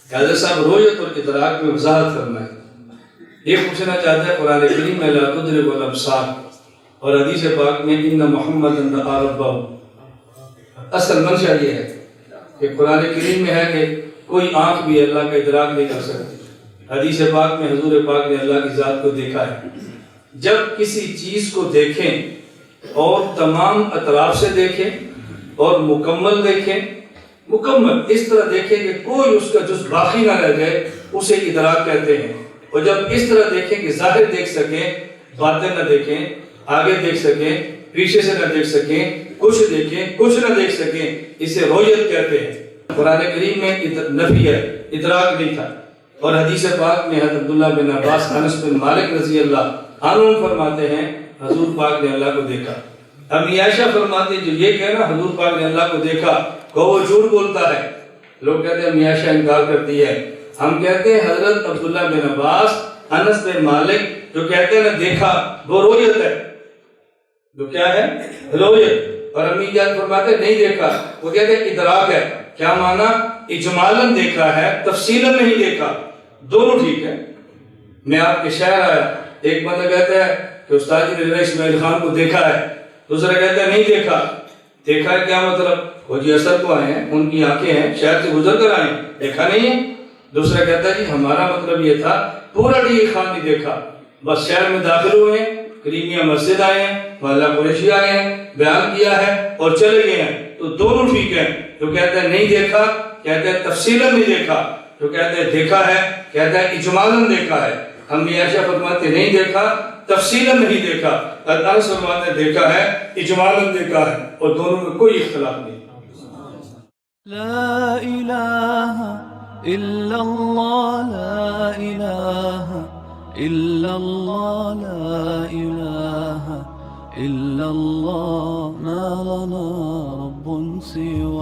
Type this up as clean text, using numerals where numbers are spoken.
حضرت صاحب رؤیت اور ادراک میں وضاحت فرمائیں. یہ پوچھنا چاہتا ہے قرآن کریم میں لا تدرک الابصار اور حدیث پاک میں ان محمد رأى ربہ. اصل منشا یہ ہے کہ قرآن کریم میں ہے کہ کوئی آنکھ بھی اللہ کا ادراک نہیں کر سکتی. حدیث پاک میں حضور پاک نے اللہ کی ذات کو دیکھا ہے. جب کسی چیز کو دیکھیں اور تمام اطراف سے دیکھیں اور مکمل دیکھیں، مکمل اس طرح دیکھیں کہ کوئی اس کا جز باقی نہ رہ جائے، اسے ادراک کہتے ہیں. اور جب اس طرح دیکھیں کہ ظاہر دیکھ سکیں، باطن نہ دیکھیں، آگے دیکھ سکیں، پیچھے سے نہ دیکھ سکیں، کچھ دیکھیں کچھ نہ دیکھ سکیں، اسے رؤیت کہتے ہیں. قرآن کریم میں نفی ہے، ادراک نہیں تھا. اور حدیث پاک میں حضرت عبداللہ بن عباس انس بن مالک رضی اللہ عنہ فرماتے ہیں حضور پاک نے اللہ کو دیکھا. امی عائشہ فرماتے ہیں جو یہ کہنا حضور پاک نے اللہ کو دیکھا کہ وہ جھوٹ بولتا ہے. لوگ کہتے ہیں امی عائشہ انکار کرتی ہے. ہم کہتے ہیں حضرت عبداللہ بن عباس انس بن مالک جو کہتے ہیں نا دیکھا، وہ رؤیت ہے. جو کیا ہے؟ رؤیت. اور امی جان فرماتے ہیں نہیں دیکھا، وہ کہتے ہیں ادراک ہے. کیا معنی؟ اجمالاً دیکھا ہے، تفصیلاً نہیں دیکھا. دونوں ٹھیک ہے. میں آپ کے شہر آیا، ایک بندہ کہتا ہے کہ استاد جی نے اسماعیل خان کو دیکھا ہے، دوسرا کہتا ہے نہیں دیکھا. دیکھا ہے کیا مطلب؟ وہ جی اثر کو آئے ہیں، ان کی آنکھیں ہیں، شہر سے گزر کر آئے ہیں، دیکھا نہیں ہے. دوسرا کہتا ہے جی ہمارا مطلب یہ تھا پورا ڈی خان نہیں دیکھا، بس شہر میں داخل ہوئے ہیں، کریمیا مسجد آئے ہیں، محلہ قریشی آئے ہیں، بیان کیا ہے اور چلے گئے ہیں. تو دونوں ٹھیک ہیں. جو کہتا ہے نہیں دیکھا کہتا ہے تفصیلاً نہیں دیکھا، جو کہتا ہے دیکھا ہے کہتا ہے اجمالاً دیکھا ہے. ہم عائشہ فرماتے نہیں دیکھا، تفصیلاً نہیں دیکھا. انس فرماتے دیکھا ہے، اجمالاً دیکھا ہے، اور دونوں میں کوئی اختلاف نہیں. لا الہ الا اللہ، لا الہ الا اللہ، لا الہ الا اللہ، ما لنا رب سوى